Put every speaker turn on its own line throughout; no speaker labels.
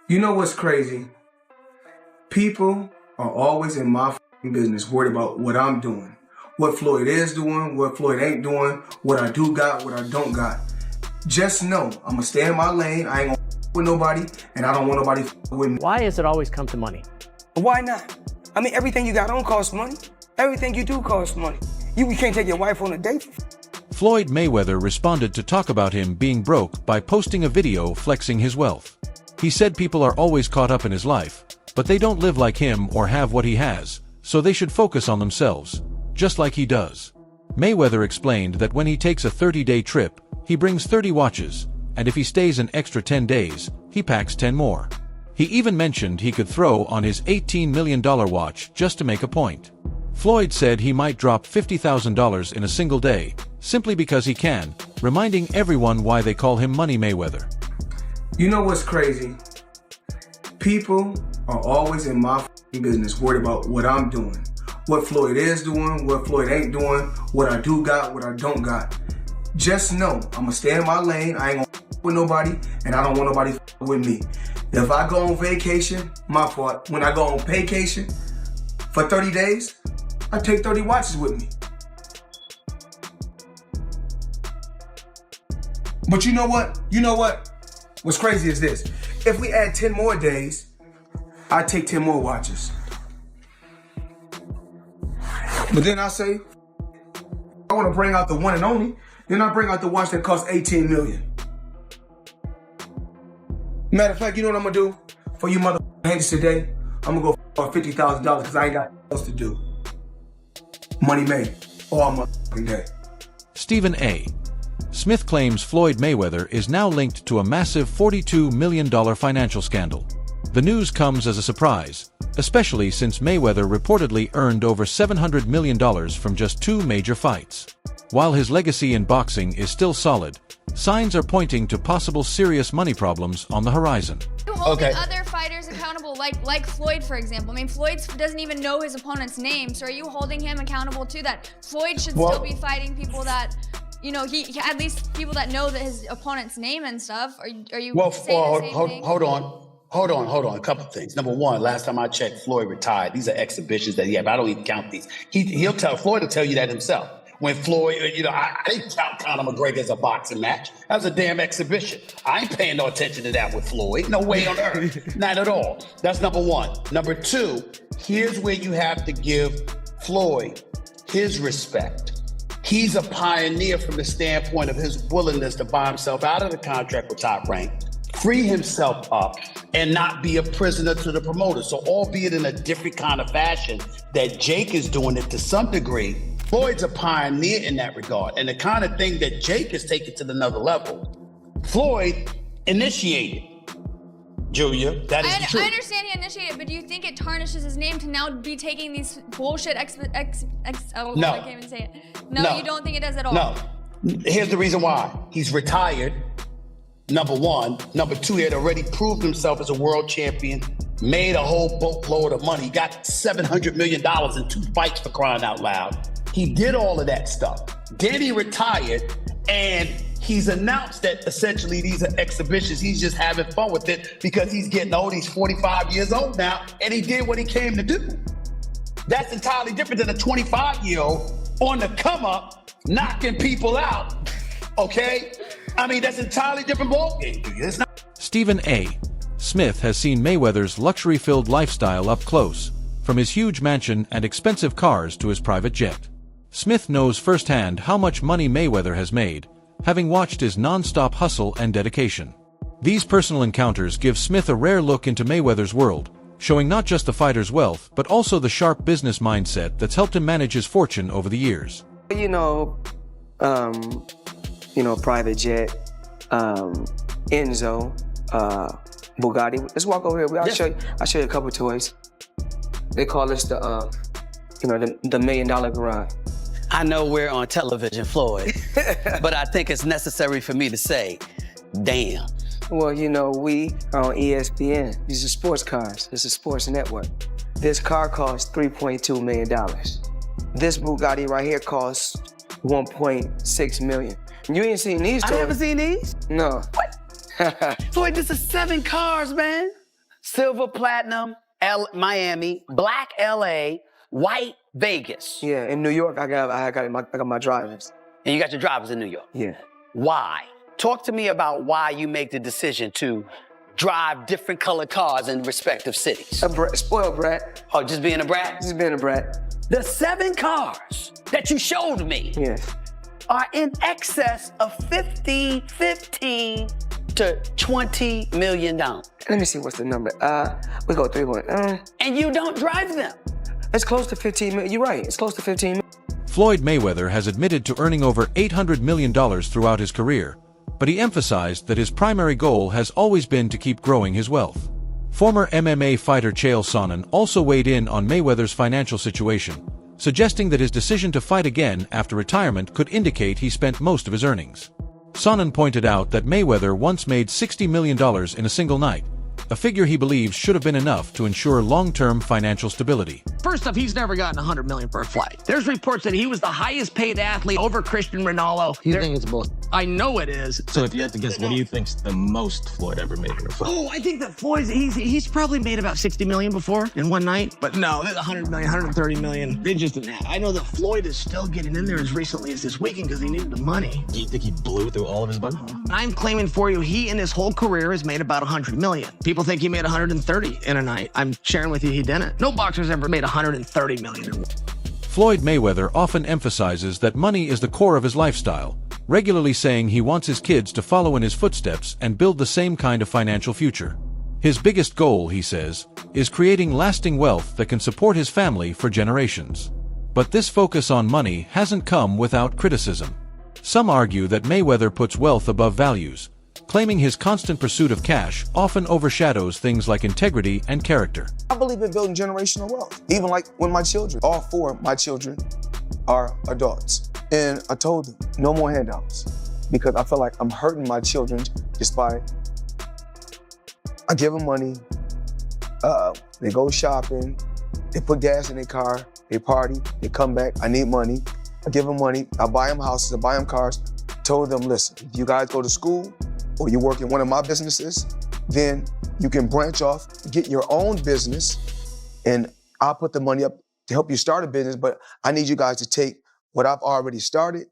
You know what's crazy? People are always in my business worried about what I'm doing, what Floyd is doing, what Floyd ain't doing, what I do got, what I don't got. Just know I'm gonna stay in my lane. I ain't gonna with nobody, and I don't want nobody with me.
Why does it always come to money?
Why not? I mean, everything you got don't cost money. Everything you do costs money. You can't take your wife on a date.
Floyd Mayweather responded to talk about him being broke by posting a video flexing his wealth. He said people are always caught up in his life, but they don't live like him or have what he has, so they should focus on themselves, just like he does. Mayweather explained that when he takes a 30-day trip, he brings 30 watches, and if he stays an extra 10 days, he packs 10 more. He even mentioned he could throw on his $18 million watch just to make a point. Floyd said he might drop $50,000 in a single day, simply because he can, reminding everyone why they call him Money Mayweather.
You know what's crazy? People are always in my business worried about what I'm doing, what Floyd is doing, what Floyd ain't doing, what I do got, what I don't got. Just know I'm gonna stay in my lane. I ain't gonna with nobody, and I don't want nobody with me. If I go on vacation, my fault. When I go on vacation for 30 days, I take 30 watches with me. But you know what? What's crazy is this. If we add 10 more days, I take 10 more watches. But then I say, I want to bring out the one and only. Then I bring out the watch that costs 18 million. Matter of fact, you know what I'm gonna do for you haters today? I'm gonna go for $50,000 because I ain't got else to do. Money made all motherfucking day.
Stephen A. Smith claims Floyd Mayweather is now linked to a massive $42 million financial scandal. The news comes as a surprise, especially since Mayweather reportedly earned over $700 million from just 2 major fights. While his legacy in boxing is still solid, signs are pointing to possible serious money problems on the horizon.
Holding other fighters accountable, like Floyd, for example. I mean, Floyd doesn't even know his opponent's name, so are you holding him accountable to that? Floyd should still be fighting people that, you know, he at least people that know that his opponent's name and stuff. Are you saying the same thing?
Hold on. A couple things. Number one, last time I checked, Floyd retired. These are exhibitions that he had. I don't even count these. Floyd will tell you that himself. When Floyd, I didn't count Conor McGregor as a boxing match. That was a damn exhibition. I ain't paying no attention to that with Floyd. No way on earth. Not at all. That's number one. Number two, here's where you have to give Floyd his respect. He's a pioneer from the standpoint of his willingness to buy himself out of the contract with Top Rank, free himself up, and not be a prisoner to the promoter. So albeit in a different kind of fashion that Jake is doing it to some degree, Floyd's a pioneer in that regard. And the kind of thing that Jake has taken to another level, Floyd initiated. Julia, that is true.
I understand he initiated, but do you think it tarnishes his name to now be taking these bullshit I can't even say it. No, you don't think it does at all?
No. Here's the reason why. He's retired, number one. Number two, he had already proved himself as a world champion, made a whole boatload of money, got $700 million in 2 fights, for crying out loud. He did all of that stuff. Then he retired, and he's announced that essentially these are exhibitions. He's just having fun with it because he's getting old. He's 45 years old now, and he did what he came to do. That's entirely different than a 25-year-old on the come up, knocking people out, okay? I mean, that's entirely different ballgame. It's not.
Stephen A. Smith has seen Mayweather's luxury-filled lifestyle up close, from his huge mansion and expensive cars to his private jet. Smith knows firsthand how much money Mayweather has made, having watched his non-stop hustle and dedication. These personal encounters give Smith a rare look into Mayweather's world, showing not just the fighter's wealth, but also the sharp business mindset that's helped him manage his fortune over the years.
Private jet, Enzo, Bugatti. Let's walk over here. I'll show you a couple toys. They call this the $1 million garage.
I know we're on television, Floyd, but I think it's necessary for me to say, damn.
Well, we are on ESPN. These are sports cars. This is a sports network. This car costs $3.2 million. This Bugatti right here costs $1.6 million. You ain't seen these toys?
I haven't seen these?
No.
What? Floyd, this is 7 cars, man. silver platinum, Miami, black LA, white Vegas.
Yeah, in New York, I got my drivers.
And you got your drivers in New York.
Yeah.
Why? Talk to me about why you make the decision to drive different colored cars in respective cities.
Spoiled brat.
Oh, just being a brat?
Just being a brat.
The 7 cars that you showed me
Yes.
are in excess of $15 to $20 million.
Let me see what's the number. We go 3 1.
And you don't drive them.
It's close to 15 million. You're right. It's close to 15 million.
Floyd Mayweather has admitted to earning over $800 million throughout his career, but he emphasized that his primary goal has always been to keep growing his wealth. Former MMA fighter Chael Sonnen also weighed in on Mayweather's financial situation, suggesting that his decision to fight again after retirement could indicate he spent most of his earnings. Sonnen pointed out that Mayweather once made $60 million in a single night, a figure he believes should have been enough to ensure long-term financial stability.
First off, he's never gotten $100 million per fight. There's reports that he was the highest paid athlete over Cristiano Ronaldo.
You think it's bull?
I know it is.
So if you had to guess, what do you think's the most Floyd ever made in a fight?
Oh, I think that Floyd's, he's probably made about 60 million before in one night. But no, there's 100 million, 130 million. They just didn't have. I know that Floyd is still getting in there as recently as this weekend because he needed the money.
Do you think he blew through all of his money?
I'm claiming for you, he in his whole career has made about 100 million. People think he made 130 in a night. I'm sharing with you, he didn't. No boxer's ever made 130 million.
Floyd Mayweather often emphasizes that money is the core of his lifestyle, regularly saying he wants his kids to follow in his footsteps and build the same kind of financial future. His biggest goal, he says, is creating lasting wealth that can support his family for generations. But this focus on money hasn't come without criticism. Some argue that Mayweather puts wealth above values, claiming his constant pursuit of cash often overshadows things like integrity and character.
I believe in building generational wealth. Even like when my children, all 4 of my children are adults. And I told them, no more handouts. Because I feel like I'm hurting my children just by, I give them money, they go shopping, they put gas in their car, they party, they come back, I need money. I give them money, I buy them houses, I buy them cars. Told them, listen, if you guys go to school, or you work in one of my businesses, then you can branch off, get your own business, and I'll put the money up to help you start a business, but I need you guys to take what I've already started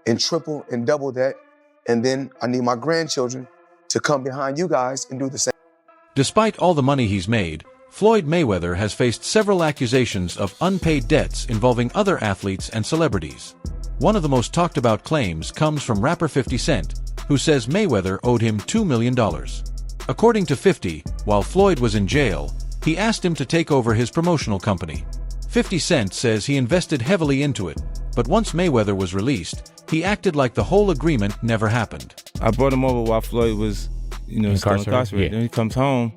and triple and double that, and then I need my grandchildren to come behind you guys and do the same.
Despite all the money he's made, Floyd Mayweather has faced several accusations of unpaid debts involving other athletes and celebrities. One of the most talked about claims comes from rapper 50 Cent, who says Mayweather owed him $2 million. According to 50, while Floyd was in jail, he asked him to take over his promotional company. 50 Cent says he invested heavily into it, but once Mayweather was released, he acted like the whole agreement never happened.
I brought him over while Floyd was, still incarcerated.
Yeah.
Then he comes home,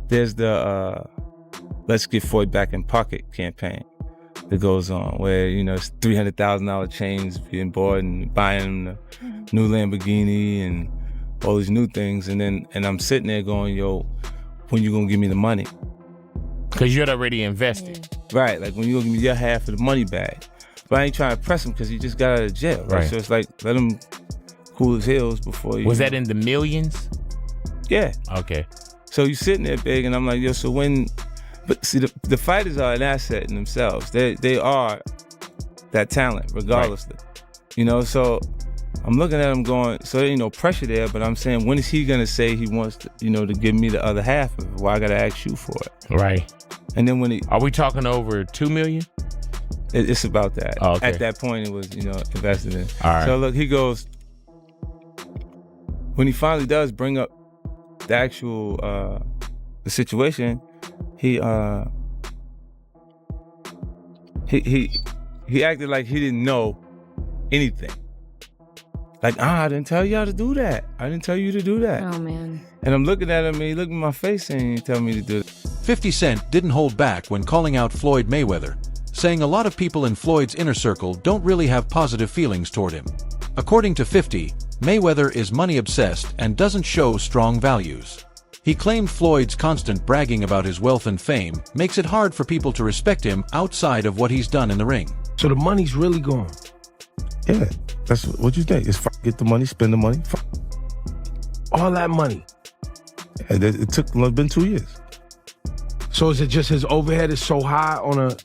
there's the Let's Get Floyd Back in Pocket campaign that goes on, where, it's $300,000 chains being bought and buying the new Lamborghini and all these new things. And I'm sitting there going, yo, when you gonna give me the money?
Because you had already invested.
Right, like when you gonna give me your half of the money back. But I ain't trying to press him because he just got out of jail, right? So it's like, let him cool his heels before you.
Was that in the millions?
Yeah.
Okay.
So you sitting there big, and I'm like, yo, so when... But see, the fighters are an asset in themselves. They are that talent, regardless. Right. So I'm looking at him going, so there ain't no pressure there, but I'm saying, when is he gonna say he wants to, to give me the other half of it? Why I gotta ask you for it?
Right.
And then when he...
Are we talking over $2 million?
It's about that.
Oh, okay.
At that point, it was, invested in.
All right.
So look, he goes, when he finally does bring up the actual, the situation, he acted like he didn't know anything. Like, I didn't tell y'all to do that. I didn't tell you to do that.
Oh, man.
And I'm looking at him, and he looked in my face and he tell me to do it.
50 Cent didn't hold back when calling out Floyd Mayweather, saying a lot of people in Floyd's inner circle don't really have positive feelings toward him. According to 50, Mayweather is money-obsessed and doesn't show strong values. He claimed Floyd's constant bragging about his wealth and fame makes it hard for people to respect him outside of what he's done in the ring.
So the money's really gone?
Yeah, that's what you think. It's get the money, spend the money.
All that money.
And it's been 2 years.
So is it just his overhead is so high on a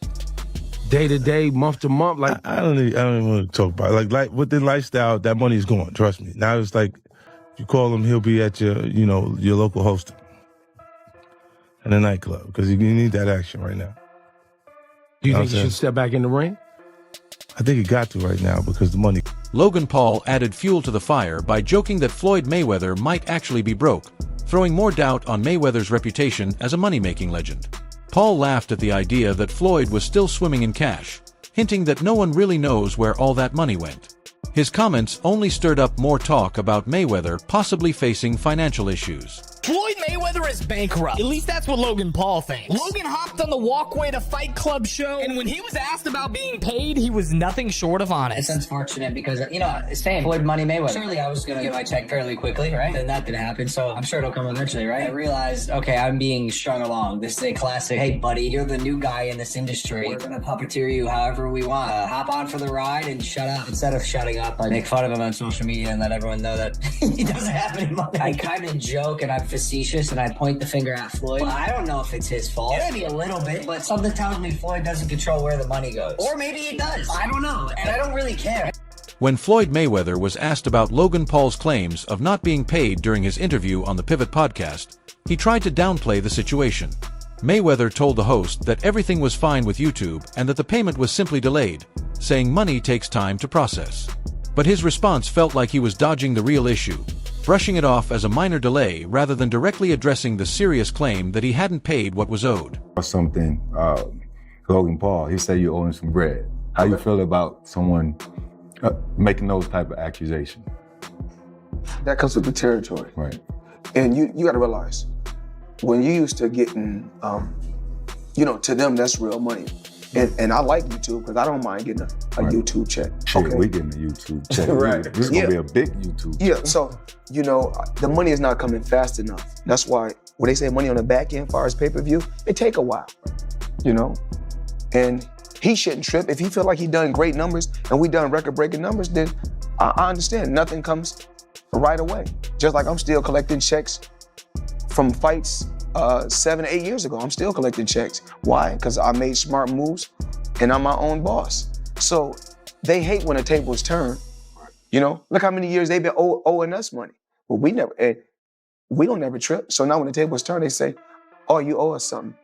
day-to-day, month-to-month? Like
I don't even want to talk about it. Like within lifestyle, that money's gone, trust me. Now it's like, you call him, he'll be at your local hosting in a nightclub because you need that action right now.
Do you think he should step back in the ring?
I think he got to right now because the money.
Logan Paul added fuel to the fire by joking that Floyd Mayweather might actually be broke, throwing more doubt on Mayweather's reputation as a money-making legend. Paul laughed at the idea that Floyd was still swimming in cash, hinting that no one really knows where all that money went. His comments only stirred up more talk about Mayweather possibly facing financial issues.
Floyd Mayweather is bankrupt. At least that's what Logan Paul thinks. Logan hopped on the Walkway to Fight Club show, and when he was asked about being paid, he was nothing short of honest.
It's unfortunate because, same, Floyd Money Mayweather. Surely I was going to get my check fairly quickly, right? And that didn't happen, so I'm sure it'll come eventually, right? I realized, okay, I'm being strung along. This is a classic, hey, buddy, you're the new guy in this industry. We're going to puppeteer you however we want. Hop on for the ride and shut up. Instead of shutting up, I make fun of him on social media and let everyone know that he doesn't have any money. I kind of joke and I'm facetious and I point the finger at Floyd. Well, I don't know if it's his fault. Maybe a little bit, but something tells me Floyd doesn't control where the money goes. Or maybe he does. I don't know, and I don't really care.
When Floyd Mayweather was asked about Logan Paul's claims of not being paid during his interview on the Pivot podcast, he tried to downplay the situation. Mayweather told the host that everything was fine with YouTube and that the payment was simply delayed, saying money takes time to process. But his response felt like he was dodging the real issue, brushing it off as a minor delay rather than directly addressing the serious claim that he hadn't paid what was owed.
Something, Logan Paul, he said you owe him some bread. How you feel about someone making those type of accusations?
That comes with the territory.
Right.
And you got to realize, when you used to getting, to them, that's real money. And I like YouTube because I don't mind getting a YouTube check.
Shit, okay. We getting a YouTube check.
Right.
This is going to be a big YouTube check.
Yeah, so, the money is not coming fast enough. That's why when they say money on the back end, as far as pay-per-view, it take a while, And he shouldn't trip. If he feel like he done great numbers and we done record-breaking numbers, then I understand. Nothing comes right away. Just like I'm still collecting checks from fights 7 to 8 years ago. I'm still collecting checks. Why? Because I made smart moves and I'm my own boss. So they hate when the tables turn. Look how many years they've been owing us money. Well, we don't ever trip. So now when the tables turn, they say, oh, you owe us something.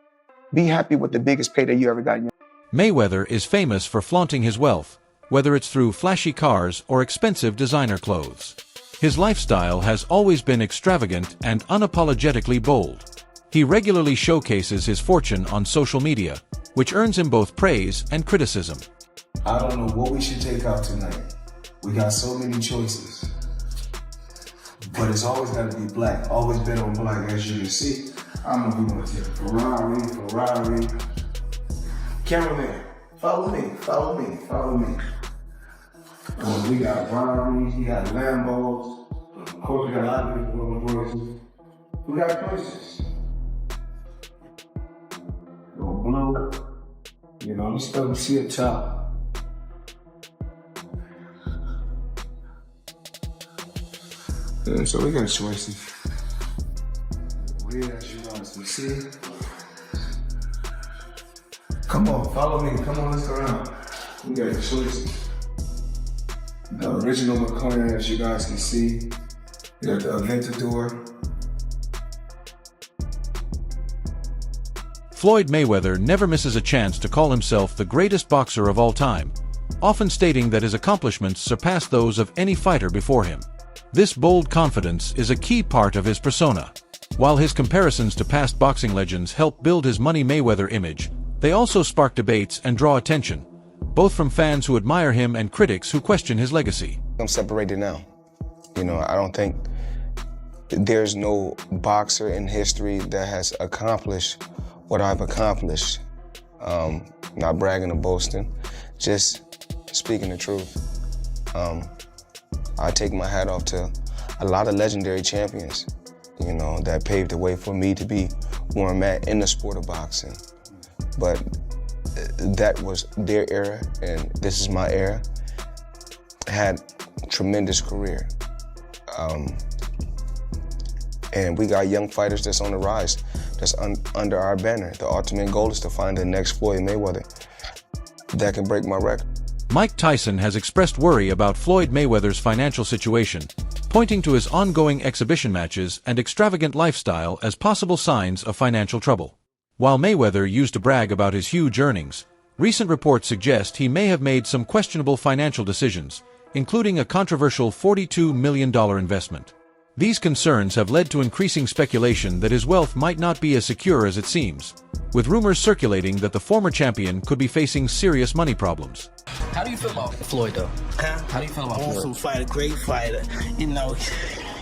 Be happy with the biggest payday you ever got in your
Mayweather is famous for flaunting his wealth, whether it's through flashy cars or expensive designer clothes. His lifestyle has always been extravagant and unapologetically bold. He regularly showcases his fortune on social media, which earns him both praise and criticism.
I don't know what we should take out tonight. We got so many choices. But it's always got to be black. Always been on black, as you can see. I don't know if we want to take Ferrari. Cameraman, follow me. We got Ferraris, we got Lambos. Of course, we got a lot of different voices. We got choices. Go blue. I'm still see a top. Yeah, so we got choices. Weird as you guys can see. Come on, follow me. Come on, let's go around. We got choices. The original McLaren, as you guys can see. We got the Aventador.
Floyd Mayweather never misses a chance to call himself the greatest boxer of all time, often stating that his accomplishments surpass those of any fighter before him. This bold confidence is a key part of his persona. While his comparisons to past boxing legends help build his Money Mayweather image, they also spark debates and draw attention, both from fans who admire him and critics who question his legacy.
I'm separated now. I don't think there's no boxer in history that has accomplished what I've accomplished. Not bragging or boasting, just speaking the truth. I take my hat off to a lot of legendary champions, that paved the way for me to be where I'm at in the sport of boxing. But that was their era, and this is my era. I had a tremendous career. And we got young fighters that's on the rise, that's under our banner. The ultimate goal is to find the next Floyd Mayweather that can break my record.
Mike Tyson has expressed worry about Floyd Mayweather's financial situation, pointing to his ongoing exhibition matches and extravagant lifestyle as possible signs of financial trouble. While Mayweather used to brag about his huge earnings, recent reports suggest he may have made some questionable financial decisions, including a controversial $42 million investment. These concerns have led to increasing speculation that his wealth might not be as secure as it seems, with rumors circulating that the former champion could be facing serious money problems.
How do you feel about Floyd, though? How do you feel about Floyd?
Awesome fighter, great fighter. You know,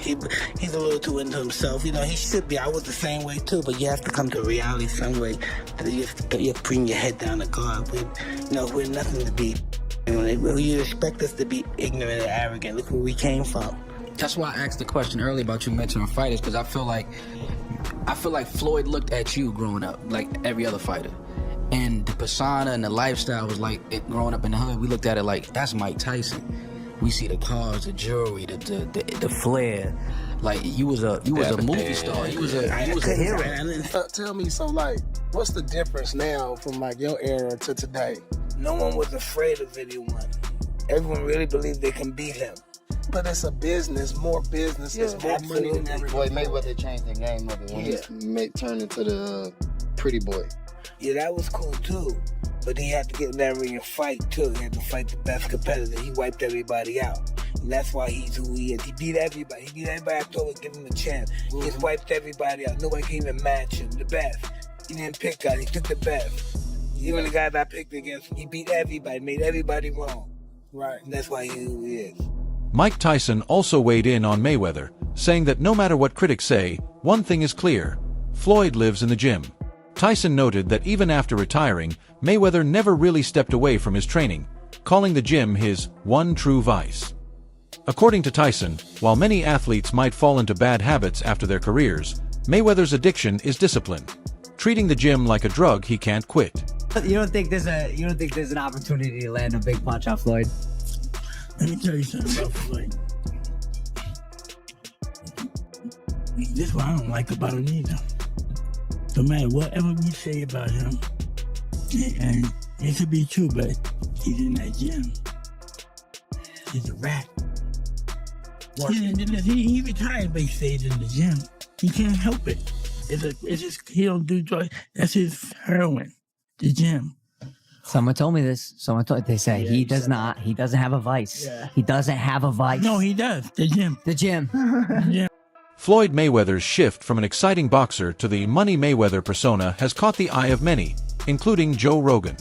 he's a little too into himself. You know, he should be. I was the same way, too, but you have to come to reality some way. You have to bring your head down to God. We're nothing to be. You expect us to be ignorant and arrogant. Look where we came from.
That's why I asked the question earlier about you mentoring fighters, because I feel like Floyd looked at you growing up like every other fighter. And the persona and the lifestyle was like it growing up in the hood. We looked at it like, that's Mike Tyson. We see the cars, the jewelry, the flair. Like you was a movie star. You was a hero.
Tell me, so like, what's the difference now from like your era to today? No one was afraid of anyone. Everyone really believed they can beat him. But it's a business, more business, it's more money than everything.
Floyd Mayweather changed the game of it when he turned into the pretty boy.
Yeah, that was cool too. But he had to get in that ring and fight too. He had to fight the best competitor. He wiped everybody out. And that's why he's who he is. He beat everybody. He beat everybody after all, give him a chance. He just wiped everybody out. Nobody can even match him. The best. He didn't pick guys, he took the best. Even the guys I picked against him, he beat everybody, made everybody wrong. Right. And that's why he's who he is.
Mike Tyson also weighed in on Mayweather, saying that no matter what critics say, one thing is clear: Floyd lives in the gym. Tyson noted that even after retiring, Mayweather never really stepped away from his training, calling the gym his one true vice. According to Tyson, while many athletes might fall into bad habits after their careers, Mayweather's addiction is discipline, treating the gym like a drug he can't quit.
You don't think there's an opportunity to land a big punch on Floyd?
Let me tell you something about Floyd. This is what I don't like about him either. No matter whatever we say about him, and it could be true, but he's in that gym. He's a rat. He retired, but he stays in the gym. He can't help it. It's just he don't do drugs. That's his heroin. The gym.
Someone told me this. They say he does not. He doesn't have a vice. Yeah. He doesn't have a vice.
No, he does. The gym.
The gym.
Yeah.
Floyd Mayweather's shift from an exciting boxer to the Money Mayweather persona has caught the eye of many, including Joe Rogan.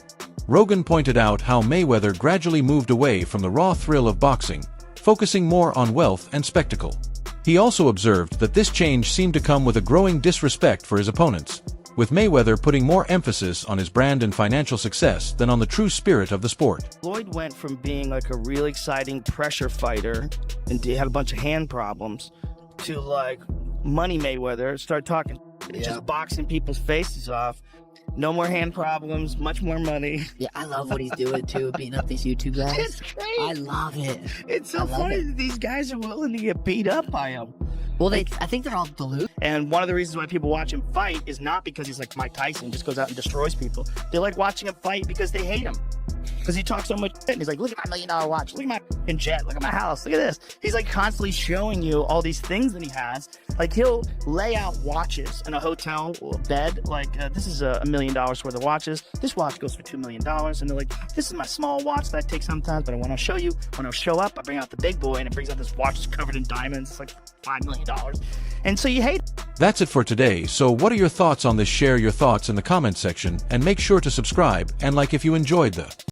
Rogan pointed out how Mayweather gradually moved away from the raw thrill of boxing, focusing more on wealth and spectacle. He also observed that this change seemed to come with a growing disrespect for his opponents, with Mayweather putting more emphasis on his brand and financial success than on the true spirit of the sport.
Floyd went from being like a really exciting pressure fighter and had a bunch of hand problems to like Money Mayweather, start talking, just boxing people's faces off. No more hand problems, much more money.
Yeah, I love what he's doing too, beating up these YouTube guys.
It's great.
I love it.
It's so funny that these guys are willing to get beat up by him.
Well, I think they're all deluded.
And one of the reasons why people watch him fight is not because he's like Mike Tyson, just goes out and destroys people. They like watching him fight because they hate him. Because he talks so much shit, and he's like, look at my $1 million watch, look at my f***ing jet, look at my house, look at this. He's like constantly showing you all these things that he has. Like he'll lay out watches in a hotel bed, like this is $1 million worth of watches. This watch goes for $2 million. And they're like, this is my small watch that I take sometimes, but when I show you, when I show up, I bring out the big boy and it brings out this watch that's covered in diamonds. It's like $5 million. And so you hate it.
That's it for today. So what are your thoughts on this? Share your thoughts in the comments section and make sure to subscribe and like if you enjoyed the